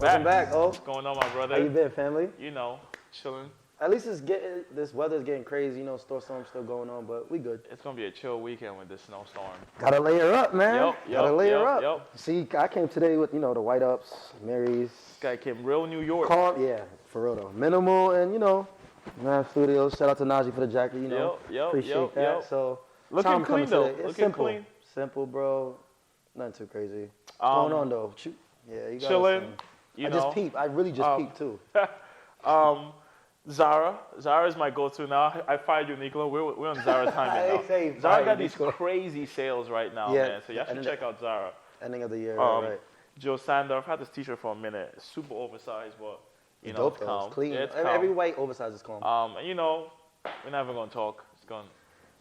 Welcome back, oh. What's going on, my brother? How you been, family? You know, chilling. At least this weather's getting crazy, storm's still going on, but we good. It's gonna be a chill weekend with this snowstorm. Gotta layer up, man. Gotta layer up. Yep. See, I came today with, the white ups, Mary's. This guy came real New York. Calm, yeah, for real though. Minimal and, Nav Studios. Shout out to Najee for the jacket, Appreciate that. So, looking clean though. It's looking simple. Clean. Simple, bro. Nothing too crazy. What's going on though? Yeah, you got chilling. just peep. I really just peep too. Zara is my go-to now. I fired Uniqlo. We're on Zara timing now. Zara got these crazy sales right now, man. So y'all should check out Zara. Ending of the year, right? Joe Sander. I've had this T-shirt for a minute. It's super oversized, but it's it's calm. It's clean. Yeah, it's Every white oversized is calm. And we're not even gonna talk. We're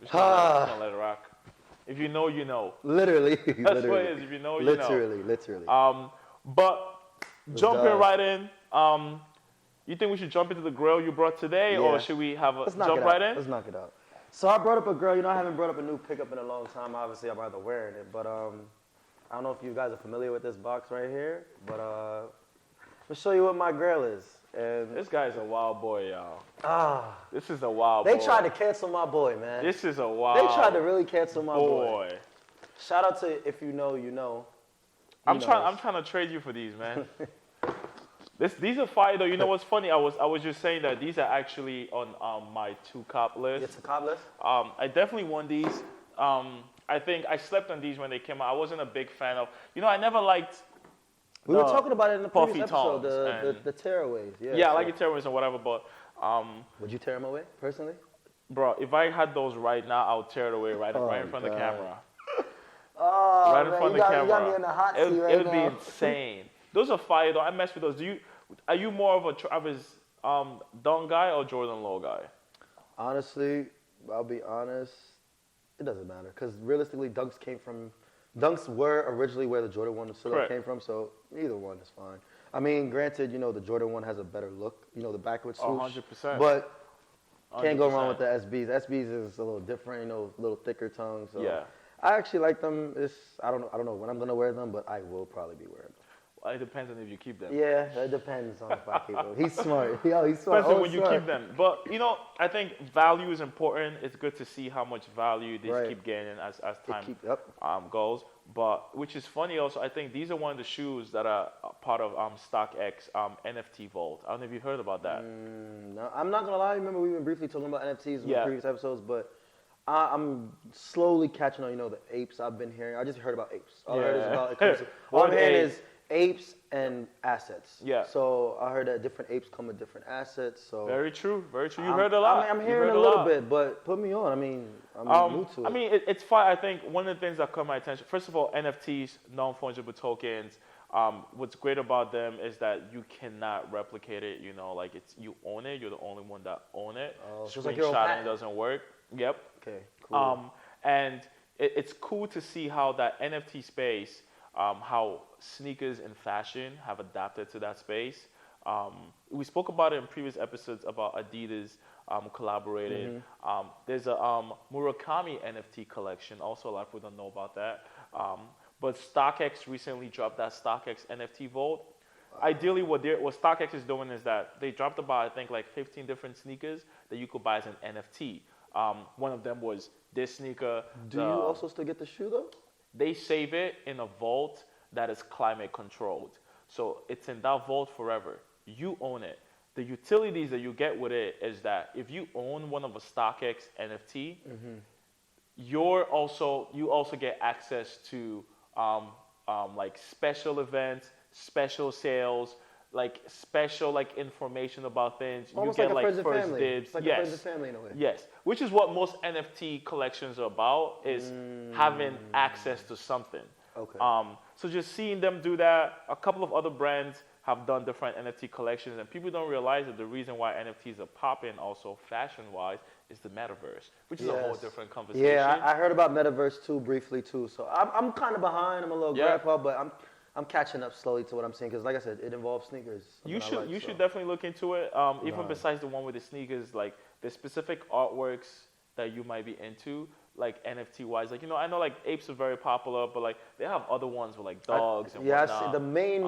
just gonna let it rock. If you know, you know. Literally. That's what it is. If you know, you know. Literally. But jumping right in. You think we should jump into the grill you brought today, or should we have a jump right in? Let's knock it out. So I brought up a grill. I haven't brought up a new pickup in a long time. Obviously, I'm either wearing it, but I don't know if you guys are familiar with this box right here, but I'll show you what my grill is. And this guy's a wild boy, y'all. This is a wild boy. They tried to cancel my boy, man. This is a wild They tried to really cancel my boy. boy. Shout out to If You Know, You Know. I'm trying to trade you for these, man. These are fire though. You know what's funny? I was just saying that these are actually on my 2-cop list. It's a cop list? I definitely want these. I think I slept on these when they came out. I wasn't a big fan of. I never liked. We were talking about it in the previous episode, tones the tearaways. Yeah, I like the tearaways and whatever, but. Would you tear them away personally? Bro, if I had those right now, I would tear it away right in front of the camera. Right in front of the camera. You got me in the hot seat right now. It would be insane. Those are fire though. I mess with those. Are you more of a Travis Dunn guy or Jordan Lowe guy? Honestly, I'll be honest. It doesn't matter because realistically, Dunks were originally where the Jordan 1 silhouette came from, so either one is fine. I mean, granted, the Jordan 1 has a better look, the backwards swoosh. 100%. But can't 100%. go wrong with the SBs. SBs is a little different, a little thicker tongue. So yeah. I actually like them. I don't know when I'm gonna wear them, but I will probably be wearing them. Well, it depends on if you keep them. Yeah, it depends on if I keep them. He's smart. He's smart. Especially when you keep them. But I think value is important. It's good to see how much value these keep gaining as time goes. But which is funny also, I think these are one of the shoes that are part of StockX NFT Vault. I don't know if you heard about that. No, I'm not gonna lie. Remember we were briefly talking about NFTs in the previous episodes, but I'm slowly catching on. The apes I've been hearing. I just heard about apes. All I heard is about all I'm hearing is apes and assets. Yeah. So I heard that different apes come with different assets. So very true. Very true. You heard a lot. I'm hearing a little bit, but put me on. I'm new to it. I mean, it's fine. I think one of the things that caught my attention. First of all, NFTs, non-fungible tokens. What's great about them is that you cannot replicate it. Like you own it. You're the only one that own it. Screenshotting doesn't work. Yep. Okay. Cool. And it's cool to see how that NFT space. How sneakers and fashion have adapted to that space. We spoke about it in previous episodes about Adidas collaborating. There's a Murakami NFT collection. Also, a lot of people don't know about that. But StockX recently dropped that StockX NFT Vault. Ideally, what StockX is doing is that they dropped about, I think, like 15 different sneakers that you could buy as an NFT. One of them was this sneaker. Do you also still get the shoe, though? They save it in a vault that is climate controlled. So it's in that vault forever. You own it. The utilities that you get with it is that if you own one of a StockX NFT, you also get access to like special events, special sales, like special information about things. Almost you get like a first dibs. It's like a friends and family in a way. Yes, which is what most NFT collections are about, is having access to something. Okay. So just seeing them do that, a couple of other brands have done different NFT collections, and people don't realize that the reason why NFTs are popping also fashion-wise is the metaverse, which is a whole different conversation. Yeah, I heard about metaverse too, briefly too. So I'm kind of behind. I'm a little grandpa, but I'm catching up slowly to what I'm seeing because, like I said, it involves sneakers. You should definitely look into it. Even besides the one with the sneakers, like the specific artworks that you might be into. like NFT wise? Like, I know like apes are very popular, but like they have other ones with like dogs and whatnot. The main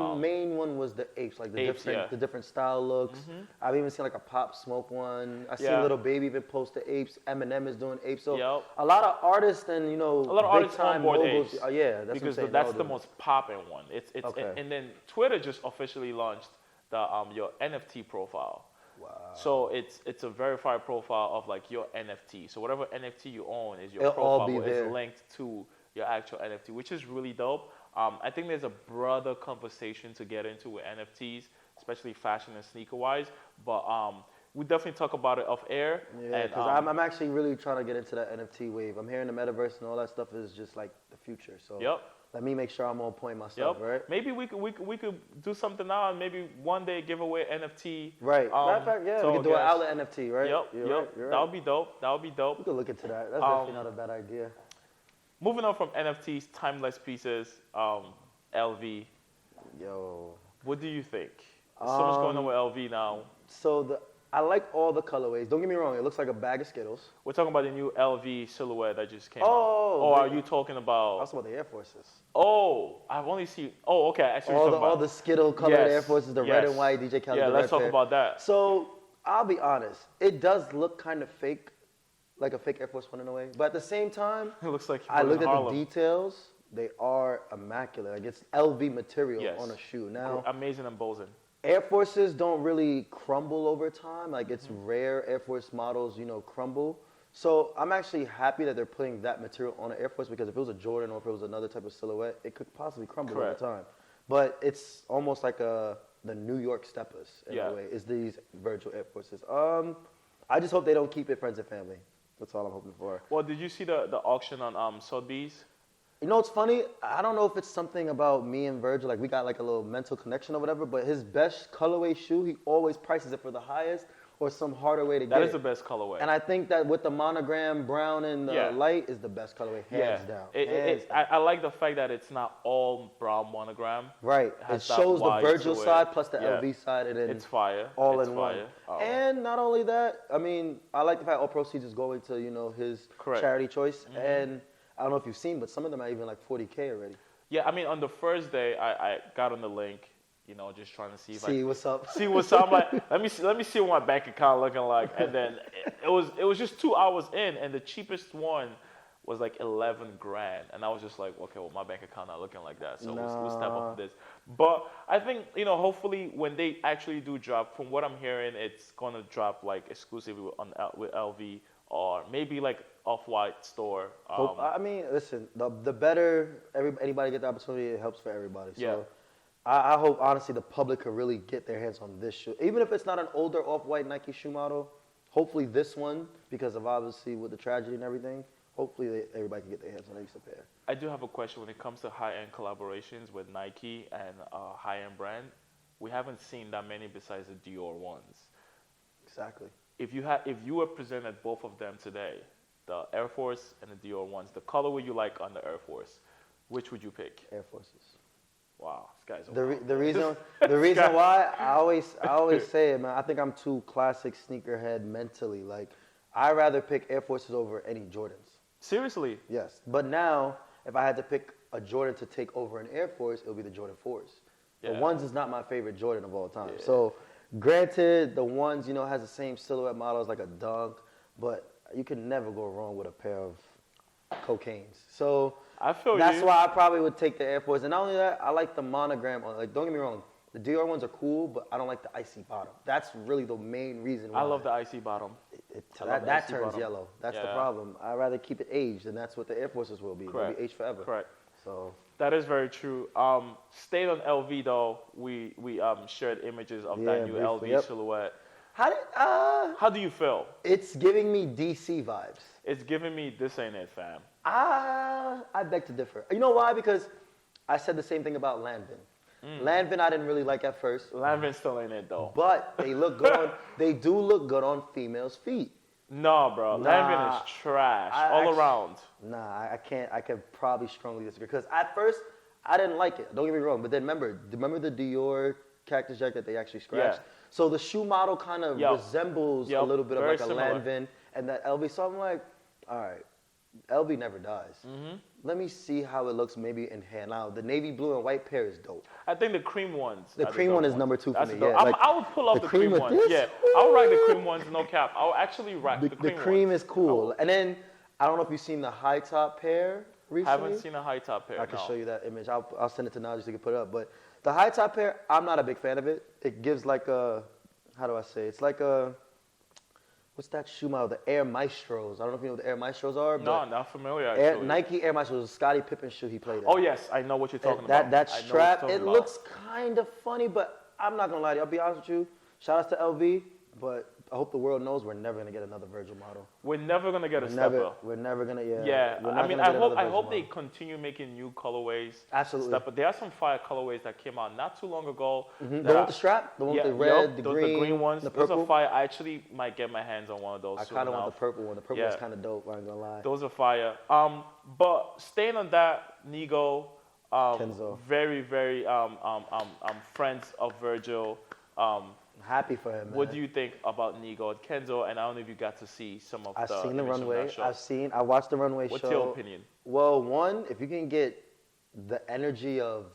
one was the apes, like the different style looks. I've even seen like a Pop Smoke one. I seen Little Baby even post the apes. Eminem is doing apes. So a lot of artists and a lot of artists time moguls. Yeah, that's because that's the most popping one. It's and then Twitter just officially launched the your NFT profile. Wow. So it's a verified profile of like your NFT. So whatever NFT you own is your profile is linked to your actual NFT, which is really dope. I think there's a broader conversation to get into with NFTs, especially fashion and sneaker wise. But we definitely talk about it off air. Yeah, because I'm actually really trying to get into that NFT wave. I'm hearing the metaverse and all that stuff is just like the future. So let me make sure I'm on point myself, right? Maybe we could do something now and maybe one day give away NFT. Right. Matter of fact, we could do an outlet NFT, right? Yep. That would be dope. We could look into that. That's definitely not a bad idea. Moving on from NFTs, timeless pieces, LV. Yo. What do you think? There's so much going on with LV now. So I like all the colorways. Don't get me wrong. It looks like a bag of Skittles. We're talking about the new LV silhouette that just came out. Or are you talking about? I was talking about the Air Forces. Oh, I've only seen. Oh, okay. I see what you're talking about. All the Skittle colored Air Forces, the red and white DJ Khaled. Yeah, let's talk about that. So I'll be honest. It does look kind of fake, like a fake Air Force One in a way. But at the same time, it looks like I looked at the details. They are immaculate. Like it's LV material on a shoe. Now, amazing embossing. Air Forces don't really crumble over time. Like it's rare Air Force models, crumble. So I'm actually happy that they're putting that material on an Air Force because if it was a Jordan or if it was another type of silhouette, it could possibly crumble over time. But it's almost like the New York Steppers in a way. Is these Virgil Air Forces. I just hope they don't keep it friends and family. That's all I'm hoping for. Well, did you see the auction on Sotheby's? You know what's funny? I don't know if it's something about me and Virgil, like we got like a little mental connection or whatever, but his best colorway shoe, he always prices it for the highest or some harder way to get it. That is the best colorway. And I think that with the monogram brown and the light is the best colorway, hands down. I like the fact that it's not all brown monogram. Right. It shows the Virgil side plus the LV side and then it's fire. All in one. Oh. And not only that, I mean, I like the fact all proceeds is going to, his charity choice. And I don't know if you've seen, but some of them are even like 40K already. Yeah, I mean, on the first day, I got on the link, just trying to see what's up. See what's up. I'm like, let me see what my bank account looking like. And then it was just 2 hours in, and the cheapest one was like 11 grand. And I was just like, okay, well, my bank account not looking like that. So we'll step up this. But I think, hopefully when they actually do drop, from what I'm hearing, it's going to drop like exclusively with LV or maybe like Off-White store. I mean, listen, the better anybody get the opportunity, it helps for everybody. So I hope, honestly, the public could really get their hands on this shoe. Even if it's not an older Off-White Nike shoe model, hopefully this one, because of obviously with the tragedy and everything, hopefully everybody can get their hands on at least a pair. I do have a question when it comes to high-end collaborations with Nike and high-end brand. We haven't seen that many besides the Dior ones. Exactly. If you were presented both of them today, the Air Force and the Dior ones, the colorway you like on the Air Force, which would you pick? Air Forces. Wow, this guy's the reason why I always say it, man. I think I'm too classic sneakerhead mentally. Like I'd rather pick Air Forces over any Jordans. Seriously? Yes. But now, if I had to pick a Jordan to take over an Air Force, it would be the Jordan 4s. The ones is not my favorite Jordan of all time. Yeah. So, granted, the ones, has the same silhouette models like a Dunk, but you can never go wrong with a pair of cocaines. So, that's why I probably would take the Air Force. And not only that, I like the monogram on. Like, don't get me wrong, the Dior ones are cool, but I don't like the icy bottom. That's really the main reason why. I love the icy bottom. That turns bottom. Yellow. That's the problem. I'd rather keep it aged, and that's what the Air Forces will be. They'll be aged forever. Correct. So that is very true. Staying on LV though, we shared images of that new LV silhouette. How do you feel? It's giving me DC vibes. It's giving me this ain't it, fam. I beg to differ. You know why? Because I said the same thing about Lanvin. Lanvin I didn't really like at first. Lanvin still ain't it though. But they look good they do look good on females' feet. No, bro. Lanvin is trash all around. Nah, I can't. I could probably strongly disagree. Because at first, I didn't like it. Don't get me wrong. But then remember the Dior cactus jacket that they actually scratched? Yeah. So the shoe model kind of resembles a little bit of like a Lanvin and that LV. So I'm like, all right. LV never dies. Let me see how it looks maybe in hand. Now, the navy blue and white pair is dope. I think the cream ones. The cream one is number 2 for me. Yeah, I would pull up the cream ones. Yeah, I would rock the cream ones, no cap. I would actually rock the cream ones. The cream is cool. And then, I don't know if you've seen the high top pair recently. I haven't seen a high top pair, I can show you that image. I'll send it to Najee so you can put it up. But the high top pair, I'm not a big fan of it. It gives like a, how do I say? It's like a, what's that shoe model? The Air Maestros. I don't know if you know what the Air Maestros are. No, not familiar actually. Nike Air Maestros was a Scottie Pippen shoe he played in. Oh yes, I know what you're talking about. That strap, it looks kind of funny, but I'm not gonna lie to you. I'll be honest with you. Shout outs to LV, but I hope the world knows we're never gonna get another Virgil model. We're never gonna get a stepper. We're never gonna. Yeah. I mean, I hope they continue making new colorways. Absolutely. Stepper. There are some fire colorways that came out not too long ago. The one with the strap, the one with the red, the green ones, the purple. Those are fire. I actually might get my hands on one of those. I kind of want the purple one. The purple is kind of dope. I ain't gonna lie. Those are fire. But staying on that, Nigo, Kenzo, very friends of Virgil. I'm happy for him, man. What do you think about Nigo, Kenzo? And I don't know if you got to see some of I've seen the runway. Show. I watched the runway show. What's your opinion? Well, one, if you can get the energy of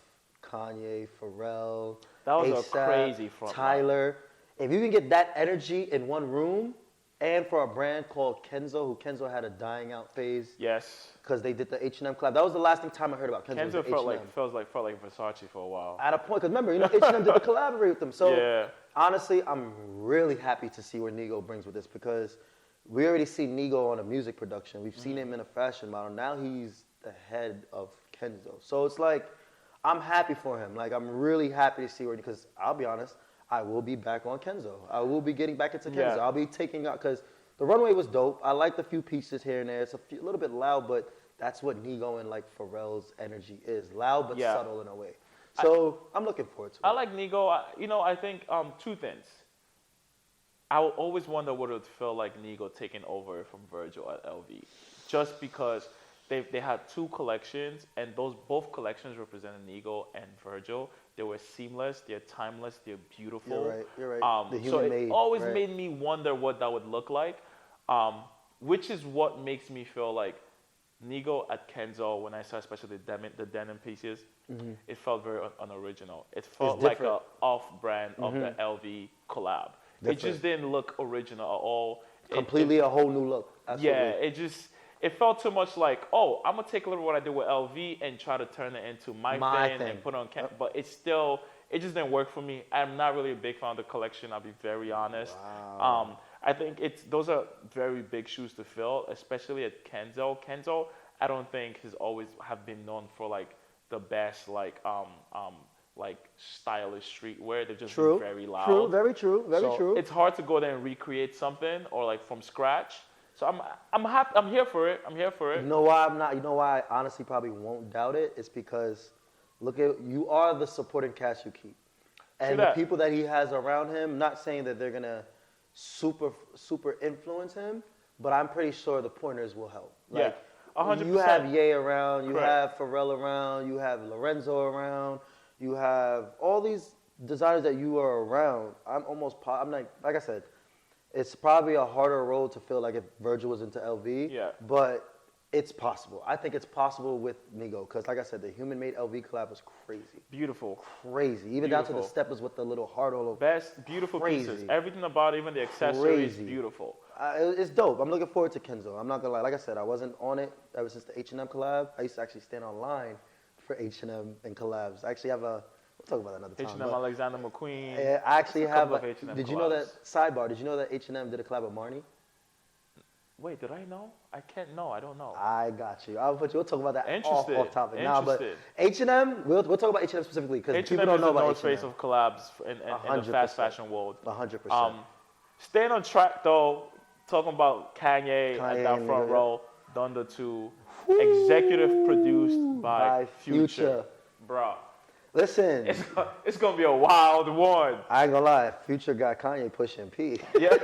Kanye, Pharrell, that was A$AP, a crazy front Tyler, if you can get that energy in one room, and for a brand called Kenzo, who Kenzo had a dying out phase. Yes. Because they did the H&M collab. That was the last time I heard about Kenzo. Kenzo felt like Versace for a while. At a point, because remember, H&M did the collaborate with them. So honestly, I'm really happy to see where Nigo brings with this because we already see Nigo on a music production. We've seen him in a fashion model. Now he's the head of Kenzo. So it's like, I'm happy for him. Like, I'm really happy to see where, because I'll be honest, I will be back on Kenzo. I will be getting back into Kenzo. Yeah. I'll be taking out, because the runway was dope. I liked a few pieces here and there. It's a little bit loud, but that's what Nigo and like Pharrell's energy is. Loud but subtle in a way. So I'm looking forward to it. I like Nigo. I think two things. I will always wonder what it would feel like Nigo taking over from Virgil at LV. Just because they had two collections, and both collections represented Nigo and Virgil. They were seamless, they're timeless, they're beautiful. You're right. So it always made me wonder what that would look like, which is what makes me feel like Nigo at Kenzo, when I saw especially the denim pieces, it felt very unoriginal. It felt like an off-brand of the LV collab. Different. It just didn't look original at all. Completely a whole new look. Absolutely. Yeah, it felt too much like, oh, I'm going to take a little what I did with LV and try to turn it into my thing and put it on camera. But it just didn't work for me. I'm not really a big fan of the collection, I'll be very honest. Wow. I think those are very big shoes to fill, especially at Kenzo. Kenzo, I don't think has always have been known for like the best like stylish streetwear. They've just been very loud. True, very true, very true. It's hard to go there and recreate something or like from scratch. So I'm happy. I'm here for it. You know why I'm not? You know why I honestly probably won't doubt it? It's because you are the supporting cast you keep, and the people that he has around him. Not saying that they're gonna super influence him, but I'm pretty sure the pointers will help. Like, 100%. You have Ye around, you have Pharrell around, you have Lorenzo around, you have all these designers that you are around. I'm like I said. It's probably a harder road to feel like if Virgil was into LV, but it's possible. I think it's possible with Nigo because, like I said, the human-made LV collab was crazy. Beautiful. Crazy. Even down to the steppers with the little heart all over. Best, beautiful pieces. Everything about it, even the accessories, beautiful. It's dope. I'm looking forward to Kenzo. I'm not going to lie. Like I said, I wasn't on it ever since the H&M collab. I used to actually stand online for H&M and collabs. I actually have we'll talk about that another time. H&M Alexander McQueen. Yeah, I actually have. Did you know that sidebar? Did you know that H&M did a collab with Marnie? Wait, did I know? I can't know. I don't know. I got you. We'll talk about that off topic. But H&M, we'll talk about H&M specifically because people don't know about H&M. H&M is the North Face of collabs in the fast fashion world. 100%. Staying on track though, talking about Kanye at that front row, Thunder 2, executive produced by Future. Bro. Listen. It's going to be a wild one. I ain't going to lie. Future got Kanye pushing P. Yeah.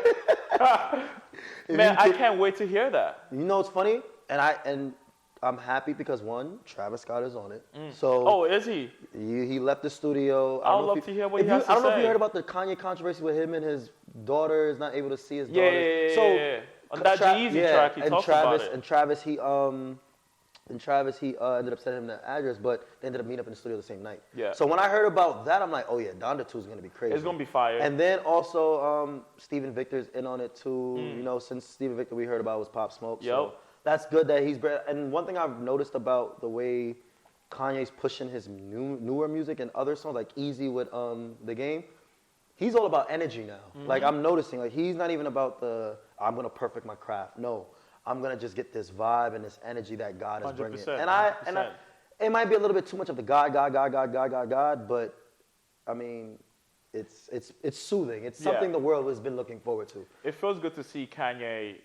Man, I can't wait to hear that. You know what's funny? And I'm happy because one, Travis Scott is on it. So. Oh, is he? He left the studio. I would love to hear what he has to say. I don't know if you heard about the Kanye controversy with him and his daughter is not able to see his daughter. Yeah. On that G-Eazy track, he talks about it. And Travis, he ended up sending him the address, but they ended up meeting up in the studio the same night. Yeah. So when I heard about that, I'm like, oh yeah, Donda 2 is going to be crazy. It's going to be fire. And then also, Steven Victor's in on it too. You know, since Steven Victor we heard about was Pop Smoke. Yep. So that's good that he's great. And one thing I've noticed about the way Kanye's pushing his newer music and other songs, like Easy with The Game, he's all about energy now. Like I'm noticing, like he's not even about I'm going to perfect my craft. No. I'm gonna just get this vibe and this energy that God is bringing. And I, it might be a little bit too much of the God, but I mean, it's soothing. It's something the world has been looking forward to. It feels good to see Kanye.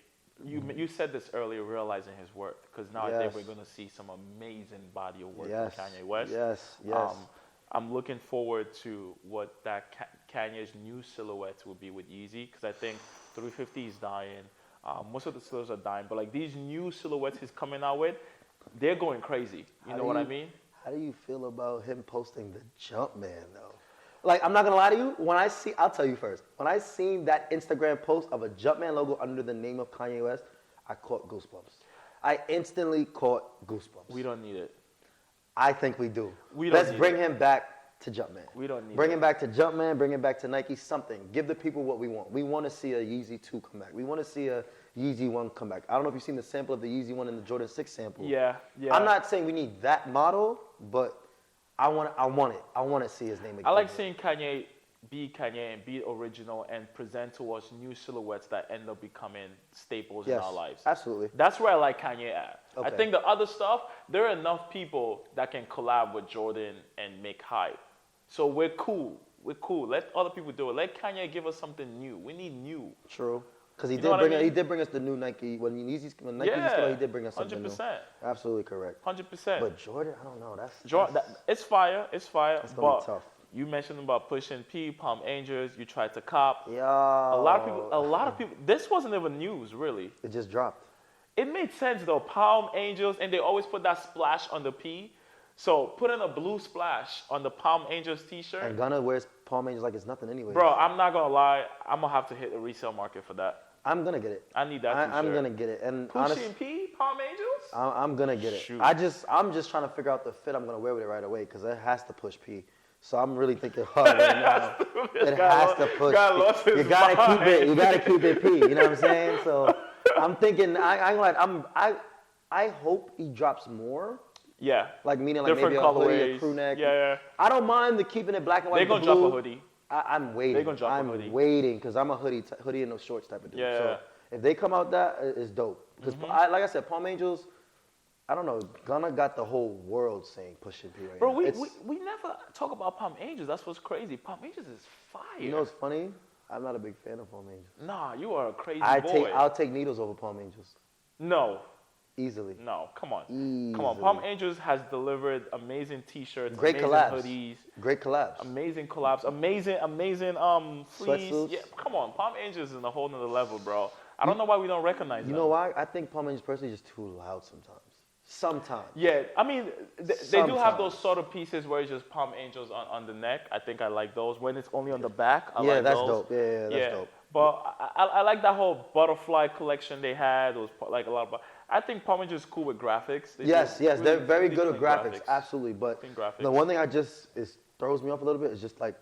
You said this earlier, realizing his worth, because now I think we're gonna see some amazing body of work from Kanye West. Yes. I'm looking forward to what that Kanye's new silhouettes will be with Yeezy, because I think 350 is dying. Most of the silhouettes are dying, but like these new silhouettes he's coming out with, they're going crazy. You know what I mean? How do you feel about him posting the Jumpman though? Like, I'm not gonna lie to you. I'll tell you first. When I seen that Instagram post of a Jumpman logo under the name of Kanye West, I caught goosebumps. I instantly caught goosebumps. We don't need it. I think we do. Let's bring him back to Jumpman. We don't need Bring him back to Jumpman, bring him back to Nike, something. Give the people what we want. We want to see a Yeezy 2 come back. We want to see a Yeezy 1 come back. I don't know if you've seen the sample of the Yeezy 1 and the Jordan 6 sample. Yeah. I'm not saying we need that model, but I want it. I want to see his name again. I like seeing Kanye be Kanye and be original and present to us new silhouettes that end up becoming staples in our lives. Absolutely. That's where I like Kanye at. Okay. I think the other stuff, there are enough people that can collab with Jordan and make hype. So we're cool. Let other people do it. Let Kanye give us something new. We need new. True. Because he did bring us the new Nike. When Nike came out, he did bring us something 100%. new. Absolutely correct. 100%. But Jordan, I don't know. It's fire. It's fire. It's gonna be tough. You mentioned about pushing P, Palm Angels. You tried to cop. Yeah. A lot of people. This wasn't even news, really. It just dropped. It made sense though. Palm Angels, and they always put that splash on the P. So put in a blue splash on the Palm Angels T-shirt. And Gunna wears Palm Angels like it's nothing anyway. Bro, I'm not gonna lie. I'm gonna have to hit the resale market for that. I'm gonna get it. I need that T-shirt. I'm gonna get it. And Pushing P, Palm Angels. I'm gonna get it. Shoot. I'm just trying to figure out the fit I'm gonna wear with it right away because it has to push P. So I'm really thinking hard right now. It has to push. You gotta keep it P. You know what I'm saying? So I'm thinking. I hope he drops more. Yeah. Like meaning like different maybe a hoodie, a crew neck. Yeah. I don't mind keeping it black and white. They're gonna drop a hoodie. I'm waiting. They're gonna drop a hoodie. I'm waiting because I'm a hoodie and no shorts type of dude. Yeah. So if they come out that, it's dope. Because like I said, Palm Angels. I don't know. Gunna got the whole world saying pushing P right Bro, now. we never talk about Palm Angels. That's what's crazy. Palm Angels is fire. You know what's funny? I'm not a big fan of Palm Angels. Nah, you are a crazy boy. I'll take Needles over Palm Angels. No. Easily. No, come on. Easily. Come on. Palm Angels has delivered amazing T-shirts, great amazing collabs. hoodies. Great collabs. Amazing collabs. Amazing fleece. Sweatsuits. Yeah, come on. Palm Angels is in a whole nother level, bro. I don't know why we don't recognize them. You know why? I think Palm Angels personally is just too loud sometimes. Yeah, I mean, they do have those sort of pieces where it's just Palm Angels on the neck. I think I like those. When it's only on the back, I like that's those. dope. Yeah, that's dope. But I like that whole butterfly collection they had. It was like a lot of. I think Palm Angels is cool with graphics. They're very good with graphics. Absolutely, but the one thing throws me off a little bit is just like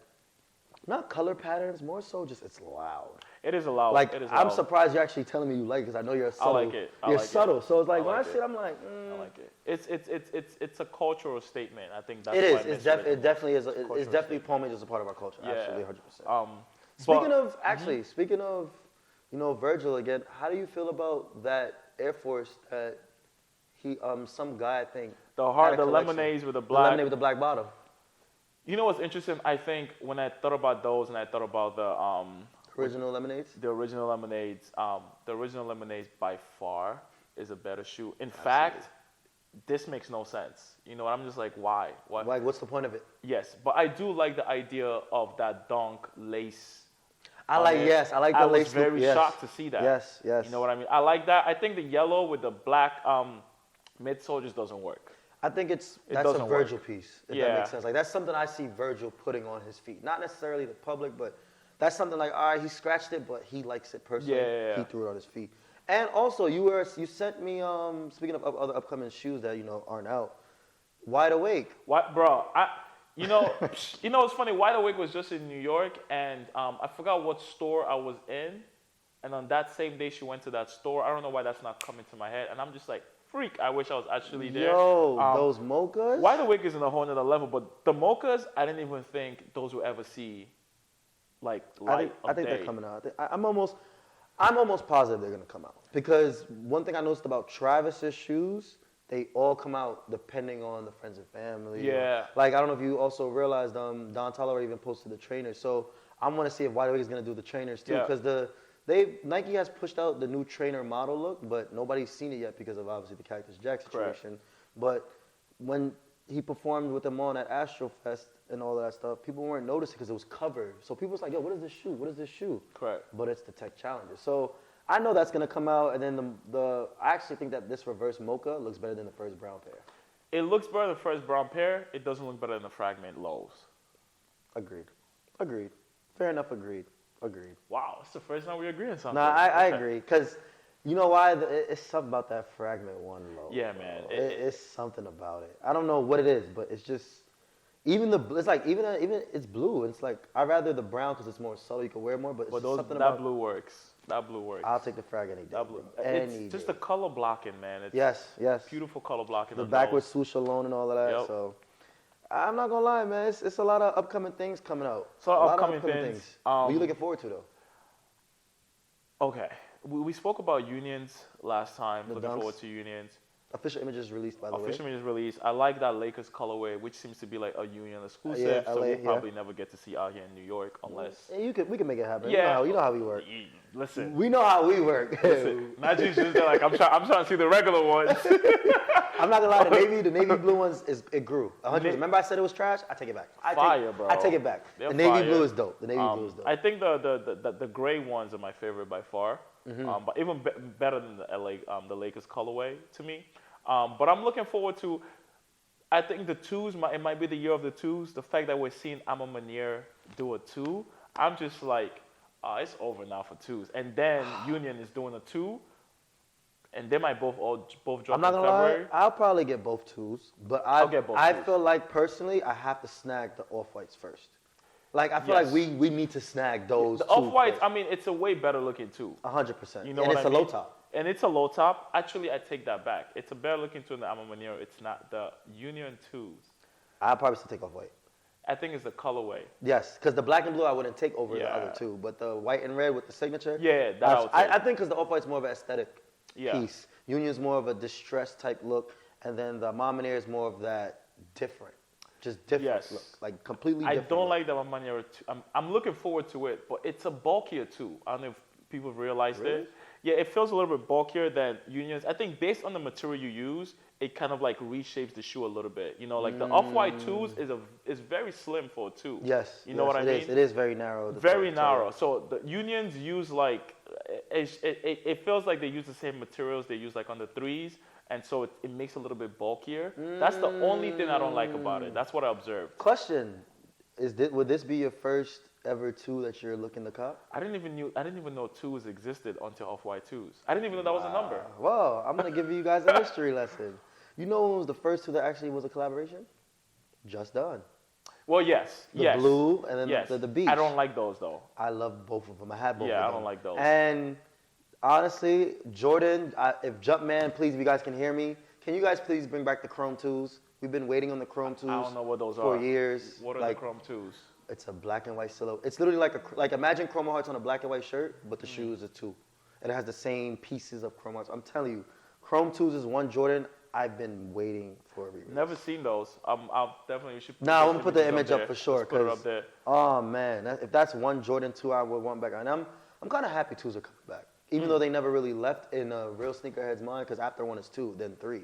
not color patterns, more so just it's loud. It is loud. Like it is I'm loud. surprised you're actually telling me you like it because I know you're subtle. I like it. You're subtle, so it's like when I see it, I'm like, I like it. It's a cultural statement. I think that's it why is. It definitely is. It's definitely Palm Angels is a part of our culture. Yeah. Absolutely, 100%. Speaking of, Virgil again. How do you feel about that Air Force that some guy I think the lemonades with the black. The lemonade with the black bottom. You know what's interesting? I think when I thought about those and I thought about the original lemonades? The original lemonades by far is a better shoe. In fact, this makes no sense. You know, I'm just like, why? Like, what's the point of it? Yes, but I do like the idea of that dunk lace. I like the lace. I was very shocked to see that. Yes. You know what I mean? I like that. I think the yellow with the black midsole just doesn't work. I think that's a Virgil piece, if that makes sense. Like, that's something I see Virgil putting on his feet. Not necessarily the public, but that's something like, all right, he scratched it, but he likes it personally. Yeah. He threw it on his feet. And also, you sent me speaking of other upcoming shoes that aren't out. Wide Awake. What, bro? You know, it's funny. Wide Awake was just in New York, and I forgot what store I was in. And on that same day, she went to that store. I don't know why that's not coming to my head. And I'm just like, freak, I wish I was actually there. Yo, those mochas? Wide Awake is in a whole nother level. But the mochas, I didn't even think those would ever see, like, light I think they're coming out. I'm almost positive they're going to come out. Because one thing I noticed about Travis's shoes, they all come out depending on the friends and family. Yeah. Like, I don't know if you also realized Don Toliver even posted the trainers. So I want to see if Wide Awake is going to do the trainers too. Because Nike has pushed out the new trainer model look, but nobody's seen it yet because of obviously the Cactus Jack situation. Correct. But when he performed with them on at Astrofest and all that stuff, people weren't noticing because it was covered. So people was like, yo, what is this shoe? What is this shoe? Correct. But it's the Tech Challenger. So I know that's going to come out. And then I actually think that this reverse mocha looks better than the first brown pair. It looks better than the first brown pair. It doesn't look better than the fragment lows. Agreed. Fair enough, agreed. Wow, it's the first time we agree on something. No, I agree. Because you know why? It's something about that fragment one low. Yeah, man. It's something about it. I don't know what it is, but it's just, it's like, even it's blue. It's like, I'd rather the brown because it's more subtle. You can wear more, but it's something about. That blue works. I'll take the frag any day. That blue. Any It's just day. the color blocking, man. It's Yes. beautiful color blocking. The backwards swoosh alone and all of that. Yep. So I'm not gonna lie, man. It's a lot of upcoming things coming out. So a lot upcoming of upcoming things. What are you looking forward to though? Okay, we spoke about unions last time. The Looking dunks. forward to unions. Official images released, by the way. Official images released. I like that Lakers colorway, which seems to be like a union exclusive. Yeah, so LA, we'll probably never get to see out here in New York unless. Yeah, we can make it happen. Yeah, you know how we work. Listen, We know how we work. listen. Not just like I'm trying to see the regular ones. I'm not gonna lie, the navy blue ones it grew. 100%. Remember I said it was trash? I take it back. Bro. I take it back. They're the navy fire. blue is dope. The navy blue is dope. I think the gray ones are my favorite by far. But even better than the Lakers colorway to me. But I'm looking forward to. I think the twos it might be the year of the twos. The fact that we're seeing Amamanier do a two, I'm just like, it's over now for twos. And then Union is doing a two, and they might both drop I'm not in gonna February. lie, I'll probably get both twos, but I'll get both I twos. feel like personally I have to snag the off-whites first. Like I feel Yes. like we need to snag those. The off-whites, I mean, it's a way better looking two. 100%. You know and what it's I a low mean? top. And it's a low top. Actually, I take that back. It's a better looking two than the Amamanier. It's not the Union twos. I'll probably still take off-white. I think it's the colorway. Yes, because the black and blue I wouldn't take over the Yeah. other two, but the white and red with the signature. Yeah, that I would take. I think because the off-white's more of an aesthetic Yeah. piece. Union's more of a distressed type look, and then the Amamanier is more of that different, just different Yes. look, like completely I different. don't look. like the Amamanier two. I'm looking forward to it, but it's a bulkier two. I don't know if people have realized Really? it. Yeah, it feels a little bit bulkier than Unions. I think based on the material you use, it kind of like reshapes the shoe a little bit. You know, like the off-white twos is very slim for a two. Yes. You know what I mean? It is very narrow. Very narrow. So the Unions use like it feels like they use the same materials they use like on the threes, and so it makes it a little bit bulkier. That's the only thing I don't like about it. That's what I observed. Question: would this be your first ever two that you're looking to cop? I didn't even know twos existed until off-white twos. I didn't even know that was a number. Well, I'm gonna give you guys a history lesson. You know what was the first two that actually was a collaboration? Just Done. Well, yes, The blue and then yes. the beach. I don't like those though. I love both of them. I had both of them. Yeah, I don't like those. And honestly, Jordan, if Jumpman, please, if you guys can hear me, can you guys please bring back the Chrome 2s? We've been waiting on the Chrome 2s I don't know what those for are. years. What are like, the Chrome twos? It's a black and white silhouette. It's literally like imagine Chroma Hearts on a black and white shirt, but the shoes are two. And it has the same pieces of Chroma Hearts. I'm telling you, Chrome 2s is one Jordan I've been waiting for a re-release. Never seen those. I'll definitely you should. Nah, I'm gonna put the images image up for sure. Let's put it 'cause- up there. Oh man, if that's one Jordan 2, I would want back. And I'm kind of happy 2s are coming back, even though they never really left in a real sneakerhead's mind. Because after 1 is 2, then 3.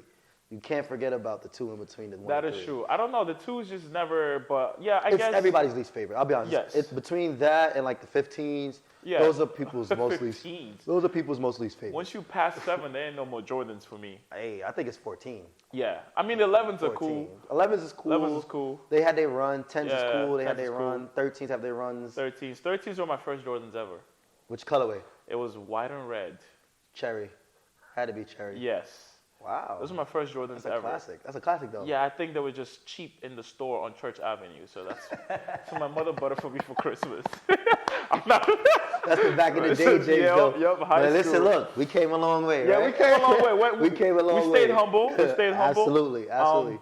You can't forget about the 2 in between the 1 That and is 3. true. I don't know. The twos just never. But yeah, I It's guess everybody's least favorite. I'll be honest. Yes. It's between that and like the 15s. Yeah. Those are people's most least. 15s. Those are people's most least favorite. Once you pass 7, there ain't no more Jordans for me. Hey, I think it's 14. Yeah, I mean the 11s are 14. cool. 11s is cool. 11s is cool. They had their run. 10s Yeah, is cool. They had 10s is their cool. run. 13s have their runs. 13s were my first Jordans ever. Which colorway? It was white and red. Cherry. Had to be Cherry. Yes. Wow. Those are my first Jordans That's a ever. classic. That's a classic, though. Yeah, I think they were just cheap in the store on Church Avenue. So so my mother bought it for me for Christmas. I'm not. That's the back in the day, James. Yep, high But listen, school. look, we came a long way, Yeah, right? we came a long way. We came a long way. We stayed humble. We stayed humble. Absolutely, absolutely.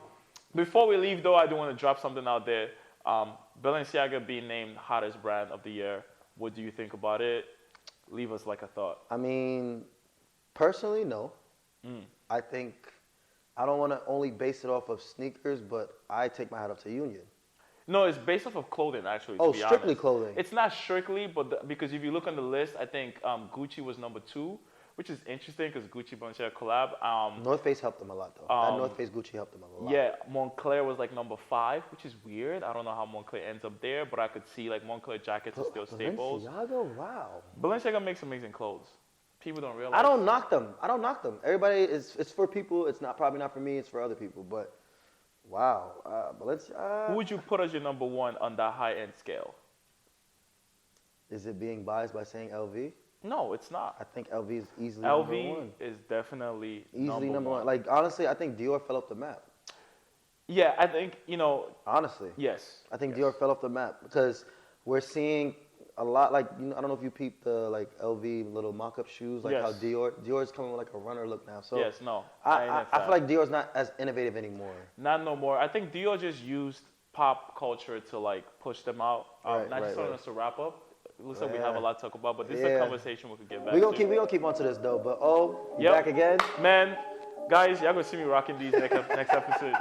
Before we leave, though, I do want to drop something out there. Balenciaga being named hottest brand of the year. What do you think about it? Leave us like a thought. I mean, personally, no. I think I don't want to only base it off of sneakers, but I take my hat off to Union. No, it's based off of clothing, actually. Oh, to be strictly honest. clothing. It's not strictly, but because if you look on the list, I think Gucci was number 2, which is interesting because Gucci Balenciaga collab. North Face helped them a lot, though. That North Face Gucci helped them a lot. Yeah, Montclair was like number 5, which is weird. I don't know how Montclair ends up there, but I could see like Montclair jackets are still staples. Balenciaga, wow. Balenciaga makes amazing clothes. People don't realize. I don't knock them. Everybody it's for people. It's probably not for me. It's for other people. But wow, Balenciaga. Who would you put as your number 1 on that high end scale? Is it being biased by saying LV? No, it's not. I think LV is easily number 1. LV is definitely easily number 1. Like honestly, I think Dior fell off the map. Yeah, I think Honestly. Yes. I think Dior fell off the map because we're seeing a lot like I don't know if you peeped the like LV little mock-up shoes like how Dior's coming with like a runner look now. So yes, no. I feel like Dior's not as innovative anymore. Not no more. I think Dior just used pop culture to like push them out. Just telling us to wrap up. It looks like we have a lot to talk about, but this is a conversation we could get back to. We gonna keep on to this though. But you back again? Man, guys, y'all gonna see me rocking these next episode.